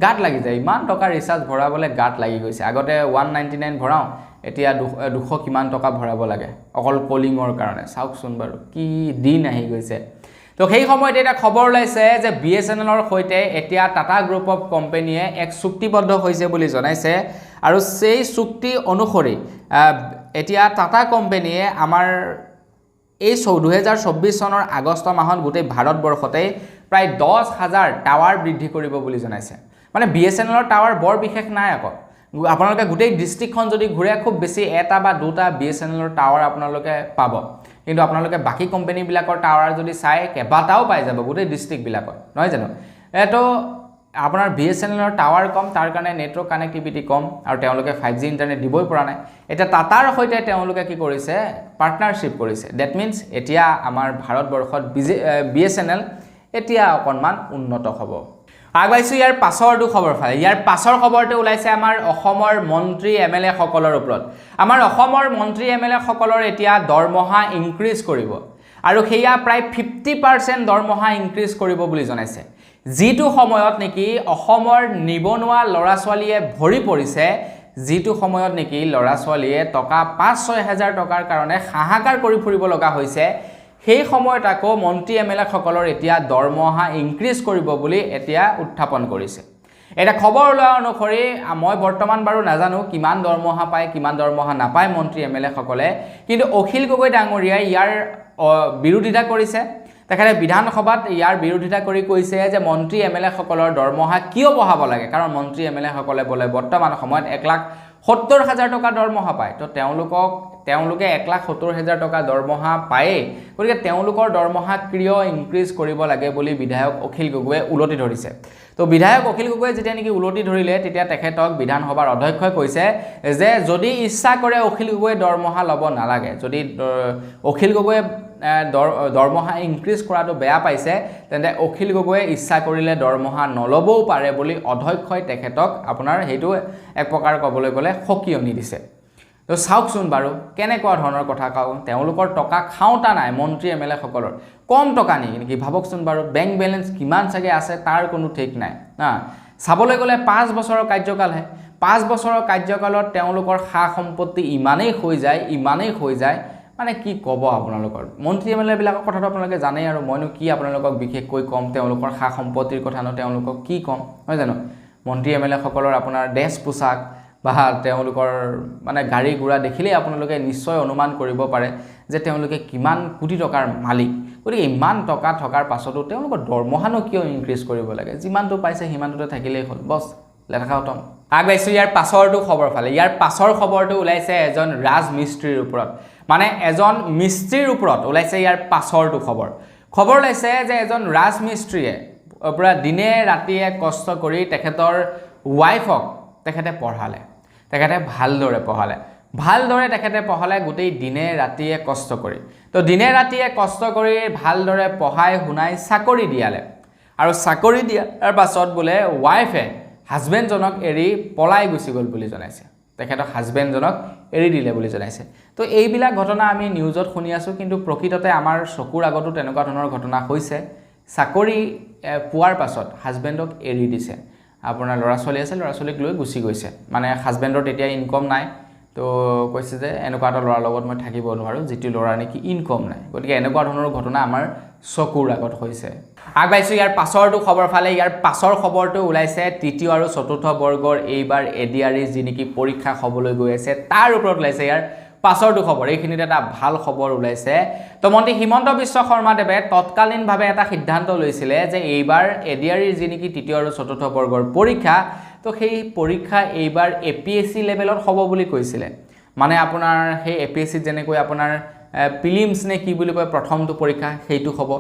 গাত লাগি যায় ইমান টকা ৰিচাৰ্জ ভৰাবলৈ গাত লাগি গৈছে আগতে 199 ভৰাও এতিয়া 200 কিমান টকা ভৰাব লাগে অকল কলিঙৰ কাৰণে চাওকচোন বাৰু কি দিন আহি গৈছে তো সেই সময়তে এটা খবৰ ওলাইছে যে BSNLৰ সৈতে এতিয়া টাটা গ্ৰুপ অফ কোম্পানীয়ে এক চুক্তিবদ্ধ হৈছে বুলি জনাইছে আৰু সেই চুক্তি অনুসৰি এতিয়া টাটা কোম্পানীয়ে আমাৰ এই 2024 চনৰ আগষ্ট মাহত গোটেই ভাৰতবৰ্ষতে প্ৰায় 10,000 টাৱাৰ বৃদ্ধি কৰিব বুলি জনাইছে মানে BSNLৰ টাৱাৰ বৰ বিশেষ নাই আকৌ আপোনালোকে গোটেই ডিস্ট্ৰিক্টখন যদি ঘূৰে খুব বেছি এটা বা দুটা BSNLৰ টাৱাৰ আপোনালোকে পাব কিন্তু আপোনালোকে বাকি কোম্পানী বিলাকৰ টাৱাৰ যদি চাই কেবাটাও পাই যাব গোটেই ডিস্ট্ৰিক্ট বিলাকত নহয় জানো এটো আপোনাৰ BSNLৰ টাৱাৰ কম তাৰ কাৰণে নেটৱৰ্ক কানেক্টিভিটি কম আৰু তেওঁলোকে 5G ইন্টাৰনেট দিবই পৰা নাই এটা টাটাৰ সৈতে তেওঁলোকে কি কৰিছে পাৰ্টনাৰশ্বিপ কৰিছে দ্যাট মিন্স এতিয়া আমাৰ ভাৰতবৰ্ষত BSNL এতিয়া অকনমান উন্নত হ'ব আগবাইছো ইয়াৰ পাছৰটো খবৰ ফালে ইয়াৰ পাছৰ খবৰটো ওলাইছে আমাৰ অসমৰ মন্ত্ৰী MLA সকলৰ ওপৰত আমাৰ অসমৰ মন্ত্ৰী MLA সকলৰ এতিয়া দৰমহা ইনক্ৰিজ কৰিব আৰু হেয়া প্ৰায় 50% দৰমহা ইনক্ৰিজ কৰিব বুলি জনাইছে যিটো সময়ত নেকি অসমৰ নিবনুৱা লৰা ছোৱালীয়ে ভৰি পৰিছে যিটো সময়ত নেকি লৰা ছোৱালীয়ে টকা 5-6 হাজাৰ টকাৰ কাৰণে হাহাকাৰ কৰি ফুৰিব লগা হৈছে সেই সময়ত আকৌ মন্ত্ৰী এমএলএ সকলৰ এতিয়া দৰমহা ইনক্ৰিজ কৰিব বুলি এতিয়া উত্থাপন কৰিছে এটা খবৰ ওলোৱা অনুসৰি মই বৰ্তমান বাৰু নাজানো কিমান দৰমহা পায় কিমান দৰমহা নাপায় মন্ত্ৰী এমএলএ সকলে কিন্তু অখিল গগৈ ডাঙৰীয়াই ইয়াৰ বিৰোধিতা কৰিছে তেখেতে বিধানসভাত ইয়াৰ বিৰোধিতা কৰি কৈছে যে মন্ত্ৰী এমএলএ সকলৰ দৰমহা কিয় বঢ়াব লাগে কাৰণ মন্ত্ৰী এমএলএ সকলে বলে বৰ্তমান সময়ত 1,70,000 টকা দৰমহা পায় তো তেওঁলোকে 1,70,000 টকা দৰমহা পায় গতিকে তেওঁলোকৰ দৰমহা কিয় ইনক্ৰিজ কৰিব লাগে বুলি বিধায়ক অখিল গগৈয়ে উলটি ধৰিছে তো বিধায়ক অখিল গগৈয়ে যেতিয়া নেকি উলটি ধৰিলে তেতিয়া তেখেতক বিধানসভাৰ অধ্যক্ষই কৈছে যে যদি ইচ্ছা কৰে অখিল গগৈয়ে দৰমহা ল'ব নালাগে যদি অখিল গগৈয়ে দৰমহা ইনক্ৰিজ কৰাটো বেয়া পাইছে তেন্তে অখিল গগৈয়ে ইচ্ছা কৰিলে দৰমহা নলবও পাৰে বুলি অধ্যক্ষই তেখেতক আপোনাৰ হেতু এক প্ৰকাৰ ক'বলৈ গ'লে সকিয়নি দিছে তো চাওকচোন বাৰু কেনেকুৱা ধৰণৰ কথা কওঁ তেওঁলোকৰ টকা খাওঁতা নাই মন্ত্ৰী এমএলএ সকলৰ কম টকা নেকি ভাবকচোন বাৰু বেংক বেলেঞ্চ কিমান চাগে আছে তাৰ কোনো ঠিক নাই চাবলৈ গ'লে 5 বছৰৰ কাৰ্যকালহে 5 বছৰৰ কাৰ্যকালত তেওঁলোকৰ সা সম্পত্তি ইমানেই হৈ যায় মানে কি ক'ব আপোনালোকৰ মন্ত্ৰী এমএলএ বিলাকৰ কথাটো আপোনালোকে জানেই আৰু মইনো কি আপোনালোকক বিশেষকৈ কম তেওঁলোকৰ সা সম্পত্তিৰ কথানো তেওঁলোকক কি কম হয় জানো মন্ত্ৰী এমএলএ সকলৰ আপোনাৰ ড্ৰেছ পোছাক বা তেওঁলোকৰ মানে গাড়ী গুৰা দেখিলেই আপোনালোকে নিশ্চয় অনুমান কৰিব পাৰে যে তেওঁলোকে কিমান কোটি টকাৰ মালিক গতিকে ইমান টকা থকাৰ পাছতো তেওঁলোকৰ দৰমহানো কিয় ইনক্ৰিজ কৰিব লাগে যিমানটো পাইছে সিমানটোতে থাকিলেই হ'ল বছ লেখা খতম আগবাইছো ইয়াৰ পাছৰটো খবৰ ফালে ইয়াৰ পাছৰ খবৰটো ওলাইছে এজন ৰাজমিস্ত্ৰীৰ ওপৰত মানে এজন মিস্ত্ৰীৰ ওপৰত ওলাইছে ইয়াৰ পাছৰটো খবৰ ওলাইছে যে এজন ৰাজমিস্ত্ৰীয়ে পুৰা দিনে ৰাতিয়ে কষ্ট কৰি তেখেতৰ ওয়াইফক তেখেতে পঢ়ালে তেখেতে ভালদৰে তেখেতে পঢ়ালে গোটেই দিনে ৰাতিয়ে কষ্ট কৰি তো দিনে ৰাতিয়ে কষ্ট কৰি ভালদৰে পঢ়াই শুনাই চাকৰি দিয়ালে আৰু চাকৰি দিয়াৰ পাছত বোলে ওয়াইফে হাজবেণ্ডজনক এৰি পলাই গুচি গ'ল বুলি জনাইছে তেখেতৰ হাজবেণ্ডজনক এৰি দিলে বুলি জনাইছে তো এইবিলাক ঘটনা আমি নিউজত শুনি আছোঁ কিন্তু প্ৰকৃততে আমাৰ চকুৰ আগতো তেনেকুৱা ধৰণৰ ঘটনা হৈছে চাকৰি পোৱাৰ পাছত হাজবেণ্ডক এৰি দিছে আপোনাৰ ল'ৰা ছোৱালী আছে ল'ৰা ছোৱালীক লৈ গুচি গৈছে মানে হাজবেণ্ডৰ তেতিয়া ইনকম নাই তো কৈছে যে এনেকুৱা এটা ল'ৰাৰ লগত মই থাকিব নোৱাৰোঁ যিটো ল'ৰাৰ নেকি ইনকম নাই গতিকে এনেকুৱা ধৰণৰ ঘটনা আমাৰ চকুৰ আগত হৈছে আগবাইছোঁ ইয়াৰ পাছৰটো খবৰ ফালে ইয়াৰ পাছৰ খবৰটো ওলাইছে তৃতীয় আৰু চতুৰ্থ বৰ্গৰ এইবাৰ এডিআৰই যি নেকি পৰীক্ষা হ'বলৈ গৈ আছে তাৰ ওপৰত ওলাইছে ইয়াৰ পাছৰটো খবৰ এইখিনিত এটা ভাল খবৰ ওলাইছে তো মন্ত্ৰী হিমন্ত বিশ্ব শৰ্মাদেৱে তৎকালীনভাৱে এটা সিদ্ধান্ত লৈছিলে যে এইবাৰ এডিআৰইৰ যি নেকি তৃতীয় আৰু চতুৰ্থ বৰ্গৰ পৰীক্ষা তো সেই পৰীক্ষা এইবাৰ এপিএসসি লেভেলত হ'ব বুলি কৈছিলে মানে আপোনাৰ সেই এপিএসসিত যেনেকৈ আপোনাৰ প্ৰিলিমছ নে কি বুলি কয় প্ৰথমটো পৰীক্ষা সেইটো হ'ব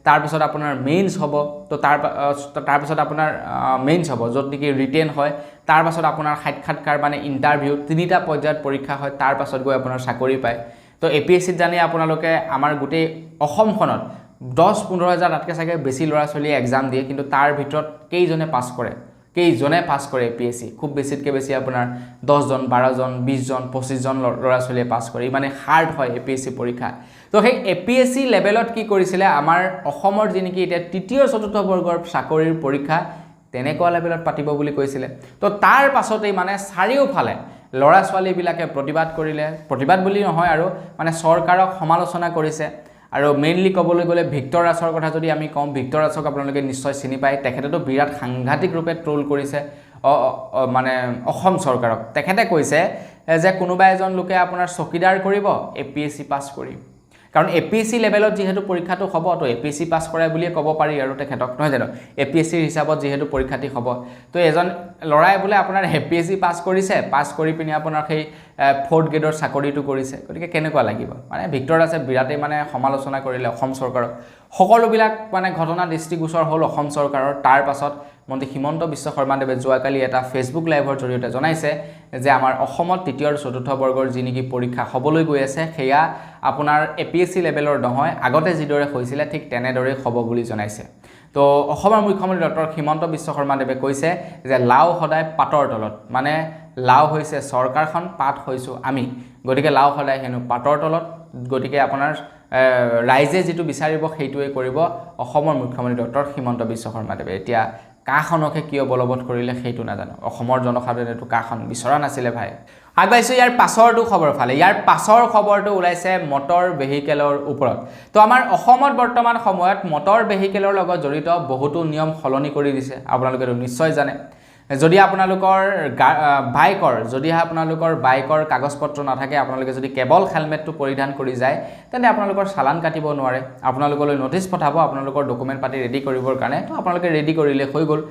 তাৰপিছত আপোনাৰ মেইনছ হ'ব তো তাৰপিছত আপোনাৰ মেইনছ হ'ব য'ত নেকি ৰিটেন হয় তাৰপাছত আপোনাৰ সাক্ষাৎকাৰ মানে ইণ্টাৰভিউ তিনিটা পৰ্যায়ত পৰীক্ষা হয় তাৰপাছত গৈ আপোনাৰ চাকৰি পায় তো এপিএসসিত জানে আপোনালোকে আমাৰ গোটেই অসমখনত 10-15 হাজাৰ তাতকৈ চাগে বেছি ল'ৰা ছোৱালীয়ে এক্সাম দিয়ে কিন্তু তাৰ ভিতৰত কেইজনে পাছ কৰে এপিএসসি খুব বেছিতকৈ বেছি আপোনাৰ 10 জন 12 জন 20 জন 25 জন ল'ৰা ছোৱালীয়ে পাছ কৰে মানে হাৰ্ড হয় এপিএসসি পৰীক্ষা তো সেই এপিএসসি লেভেলত কি কৰিছিলে আমাৰ অসমৰ যি নেকি এতিয়া তৃতীয় চতুৰ্থ বৰ্গৰ চাকৰিৰ পৰীক্ষা তেনেকুৱা লেভেলত পাতিব বুলি কৈছিলে তো তাৰ পাছতেই মানে চাৰিওফালে ল'ৰা ছোৱালীবিলাকে প্ৰতিবাদ বুলি নহয় আৰু মানে চৰকাৰক সমালোচনা কৰিছে আৰু মেইনলি ক'বলৈ গ'লে ভিক্টৰ ৰাছৰ কথা যদি আমি কওঁ ভিক্টৰ ৰাছক আপোনালোকে নিশ্চয় চিনি পায় তেখেতেতো বিৰাট সাংঘাতিক ৰূপে ট্ৰল কৰিছে মানে অসম চৰকাৰক তেখেতে কৈছে যে কোনোবা এজন লোকে আপোনাৰ চকীদাৰ কৰিব এপিএসসি পাছ কৰি কাৰণ এপিএসসি লেভেলত যেহেতু পৰীক্ষাটো হ'ব তো এপিএসসি পাছ কৰে বুলিয়ে ক'ব পাৰি আৰু তেখেতক নহয় জানো এপিএসসিৰ হিচাপত যেহেতু পৰীক্ষাটি হ'ব তো এজন ল'ৰাই বোলে আপোনাৰ এপিএসসি পাছ কৰিছে পাছ কৰি পিনি আপোনাৰ সেই 4th গ্ৰেডৰ চাকৰিটো কৰিছে গতিকে কেনেকুৱা লাগিব মানে ভিক্টৰ ৰাছে বিৰাটেই মানে সমালোচনা কৰিলে অসম চৰকাৰক সকলোবিলাক মানে ঘটনা দৃষ্টিগোচৰ হ'ল অসম চৰকাৰৰ তাৰ পাছত মন্ত্ৰী হিমন্ত বিশ্ব শৰ্মাদেৱে যোৱাকালি এটা ফেচবুক লাইভৰ জৰিয়তে জনাইছে যে আমাৰ অসমত তৃতীয় আৰু চতুৰ্থ বৰ্গৰ যি নেকি পৰীক্ষা হ'বলৈ গৈ আছে সেয়া আপোনাৰ এপিএসসি লেভেলৰ নহয় আগতে যিদৰে হৈছিলে ঠিক তেনেদৰেই হ'ব বুলি জনাইছে তো অসমৰ মুখ্যমন্ত্ৰী ডক্টৰ হিমন্ত বিশ্ব শৰ্মাদেৱে কৈছে যে লাও সদায় পাতৰ তলত মানে লাও হৈছে চৰকাৰখন পাত হৈছোঁ আমি গতিকে লাও সদায় হেনো পাতৰ তলত গতিকে আপোনাৰ ৰাইজে যেটো বিচাৰিব সেইটোৱে কৰিব অসমৰ মুখ্যমন্ত্ৰী ডক্টৰ হিমন্ত বিশ্ব শৰ্মাদেৱে এতিয়া কাখনকে কিয় বলবৎ কৰিলে সেইটো নাজানো অসমৰ জনসাধাৰণেতো কাখন বিচৰা নাছিলে ভাই আগবাইছো ইয়াৰ পাছৰটো খবৰ ফালে ইয়াৰ পাছৰ খবৰটো ওলাইছে মটৰ ভেহিকেলৰ ওপৰত তো আমাৰ অসমত বৰ্তমান সময়ত মটৰ ভেহিকেলৰ লগত জড়িত বহুতো নিয়ম সলনি কৰি দিছে আপোনালোকে নিশ্চয় জানে যদি আপোনালোকৰ বাইকৰ কাগজপত্ৰ নাথাকে আপোনালোকে যদি কেৱল হেলমেটটো পৰিধান কৰি যায় তেন্তে আপোনালোকৰ চালান কাটিব নোৱাৰে আপোনালোকলৈ নটিচ পঠাব আপোনালোকৰ ডকুমেণ্ট পাতি ৰেডি কৰিবৰ কাৰণে তো আপোনালোকে ৰেডি কৰিলে হৈ গ'ল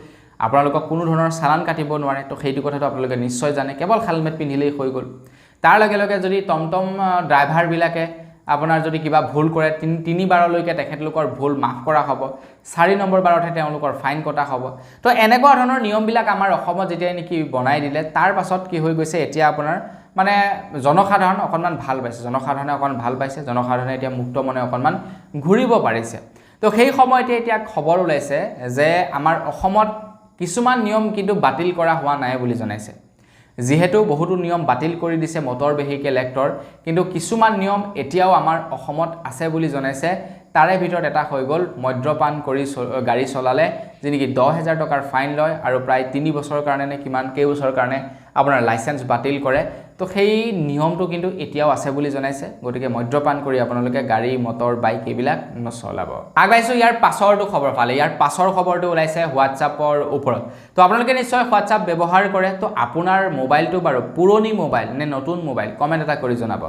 আপোনালোকক কোনো ধৰণৰ চালান কাটিব নোৱাৰে তো সেইটো কথাটো আপোনালোকে নিশ্চয় জানে কেৱল হেলমেট পিন্ধিলেই হৈ গ'ল তাৰ লগে লগে যদি টমটম ড্ৰাইভাৰবিলাকে আপোনাৰ যদি কিবা ভুল কৰে তিনিবাৰলৈকে তেখেতলোকৰ ভুল মাফ কৰা হ'ব 4 নম্বৰ বাৰতহে তেওঁলোকৰ ফাইন কটা হ'ব তো এনেকুৱা ধৰণৰ নিয়মবিলাক আমাৰ অসমত যেতিয়া নেকি বনাই দিলে তাৰ পাছত কি হৈ গৈছে এতিয়া আপোনাৰ মানে জনসাধাৰণ অকণমান ভাল পাইছে জনসাধাৰণে এতিয়া মুক্ত মনে অকণমান ঘূৰিব পাৰিছে তো সেই সময়তে এতিয়া খবৰ ওলাইছে যে আমাৰ অসমত কিছুমান নিয়ম কিন্তু বাতিল কৰা হোৱা নাই বুলি জনাইছে যেহেতু বহুতো নিয়ম বাতিল কৰি দিছে মটৰ ভেহিকেল এক্টৰ কিন্তু কিছুমান নিয়ম এতিয়াও আমাৰ অসমত আছে বুলি জনাইছে তাৰে ভিতৰত এটা হৈ গ'ল মদ্যপান কৰি গাড়ী চলালে যেনেকি 10,000 টকাৰ ফাইন লয় আৰু প্ৰায় 3 বছৰৰ কাৰণে নে কিমান কেইবছৰৰ কাৰণে আপোনাৰ লাইসেন্স বাতিল কৰে তো সেই নিয়মটো কিন্তু এতিয়াও আছে বুলি জনাইছে গতিকে মদ্যপান কৰি আপোনালোকে গাড়ী মটৰ বাইক এইবিলাক নচলাব আগবাইছো ইয়াৰ পাছৰটো খবৰ ফালে ইয়াৰ পাছৰ খবৰটো ওলাইছে হোৱাটছআপৰ ওপৰত তো আপোনালোকে নিশ্চয় হোৱাটছআপ ব্যৱহাৰ কৰে তো আপোনাৰ মোবাইলটো বাৰু পুৰণি মোবাইল নে নতুন মোবাইল কমেন্ট এটা কৰি জনাব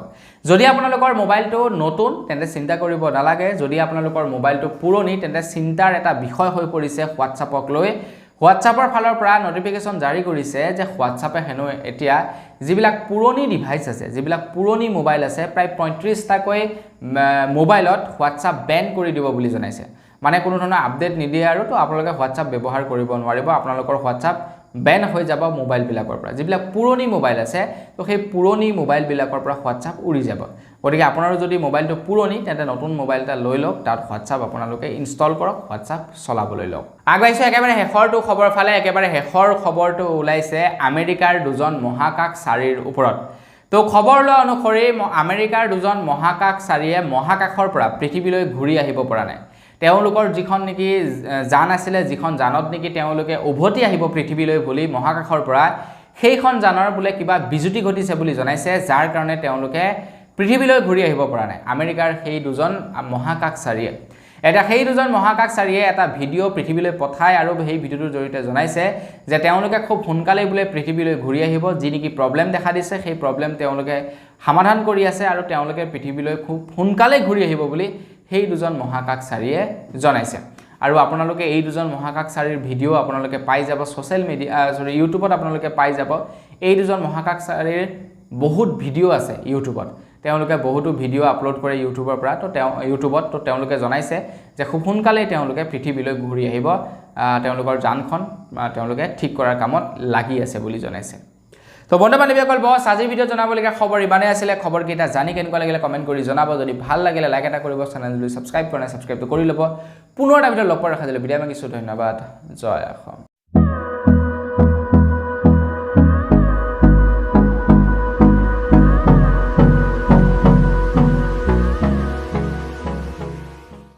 যদি আপোনালোকৰ মোবাইলটো নতুন তেন্তে চিন্তা কৰিব নালাগে যদি আপোনালোকৰ মোবাইলটো পুৰণি তেন্তে চিন্তাৰ এটা বিষয় হৈ পৰিছে হোৱাটছআপক লৈ হোৱাটছআপৰ ফালৰ পৰা নটিফিকেশন জাৰি কৰিছে যে হোৱাটছআপে হেনো এতিয়া যিবিলাক পুৰণি ডিভাইস আছে যিবিলাক পুৰণি মোবাইল আছে প্ৰায় 35টাকৈ মোবাইলত হোৱাটছআপ বেন কৰি দিব বুলি জনাইছে মানে কোনো ধৰণৰ আপডেট নিদিয়ে আৰু তো আপোনালোকে হোৱাটছআপ ব্যৱহাৰ কৰিব নোৱাৰিব আপোনালোকৰ হোৱাটছআপ বেন হৈ যাব মোবাইল বিলাকৰ পৰা যিবিলাক পুৰণি মোবাইল আছে তো সেই পুৰণি মোবাইল বিলাকৰ পৰা হোৱাটছআপ উৰি যাব গতিকে আপোনাৰো যদি মোবাইলটো পুৰণি তেন্তে নতুন মোবাইল এটা লৈ লওক তাত হোৱাটছআপ আপোনালোকে ইনষ্টল কৰক হোৱাটছআপ চলাবলৈ লওক আগবাইছো একেবাৰে শেষৰটো খবৰ ফালে একেবাৰে শেষৰ খবৰটো ওলাইছে আমেৰিকাৰ দুজন মহাকাশচাৰীৰ ওপৰত তো খবৰ লোৱা অনুসৰি আমেৰিকাৰ দুজন মহাকাশচাৰীয়ে মহাকাশৰ পৰা পৃথিৱীলৈ ঘূৰি আহিব পৰা নাই তেওঁলোকৰ যিখন নেকি জান আছিলে যিখন জানত নেকি তেওঁলোকে উভতি আহিব পৃথিৱীলৈ বুলি মহাকাশৰ পৰা সেইখন জানৰ বুলে কিবা বিজুতি ঘটিছে বুলি জনাইছে যাৰ কাৰণে তেওঁলোকে পৃথিৱীলৈ ঘূৰি আহিব পৰা নাই আমেৰিকাৰ সেই দুজন মহাকাশচাৰীয়ে এটা সেই দুজন মহাকাশচাৰীয়ে এটা ভিডিঅ' পৃথিৱীলৈ পঠায় আৰু সেই ভিডিঅ'টোৰ জৰিয়তে জনাইছে যে তেওঁলোকে খুব সোনকালে বুলে পৃথিৱীলৈ ঘূৰি আহিব যি নেকি প্ৰবলেম দেখা দিছে সেই প্ৰবলেম তেওঁলোকে সমাধান কৰি আছে আৰু তেওঁলোকে পৃথিৱীলৈ খুব সোনকালে ঘূৰি আহিব বুলি সেই দুজন মহাকাশচাৰীয়ে জনাইছে আৰু আপোনালোকে এই দুজন মহাকাশচাৰীৰ ভিডিঅ' আপোনালোকে পাই যাব সোশ্যাল মিডিয়া ইউটিউবত আপোনালোকে পাই যাব এই দুজন মহাকাশচাৰীৰ বহুত ভিডিঅ' আছে ইউটিউবত তেওঁলোকে বহুতো ভিডিঅ' আপলোড কৰে ইউটিউবৰ পৰা তো ইউটিউবত তো তেওঁলোকে জনাইছে যে খুব সোনকালে তেওঁলোকে পৃথিৱীলৈ ঘূৰি আহিব তেওঁলোকৰ জানখন তেওঁলোকে ঠিক কৰাৰ কামত লাগি আছে বুলি জনাইছে তো বন্ধু বান্ধৱীসকল বস আজিৰ ভিডিঅ' জনাবলগীয়া খবৰ ইমানেই আছিলে খবৰকেইটা জানি কেনেকুৱা লাগিলে কমেণ্ট কৰি জনাব যদি ভাল লাগিলে লাইক এটা কৰিব চেনেলটো ছাবস্ক্ৰাইব কৰা নাই ছাবস্ক্ৰাইবটো কৰি ল'ব পুনৰ এটা ভিডিঅ' লগ পোৱাৰ আশা থাকিলে বিদায় মাগিছোঁ ধন্যবাদ জয় অসম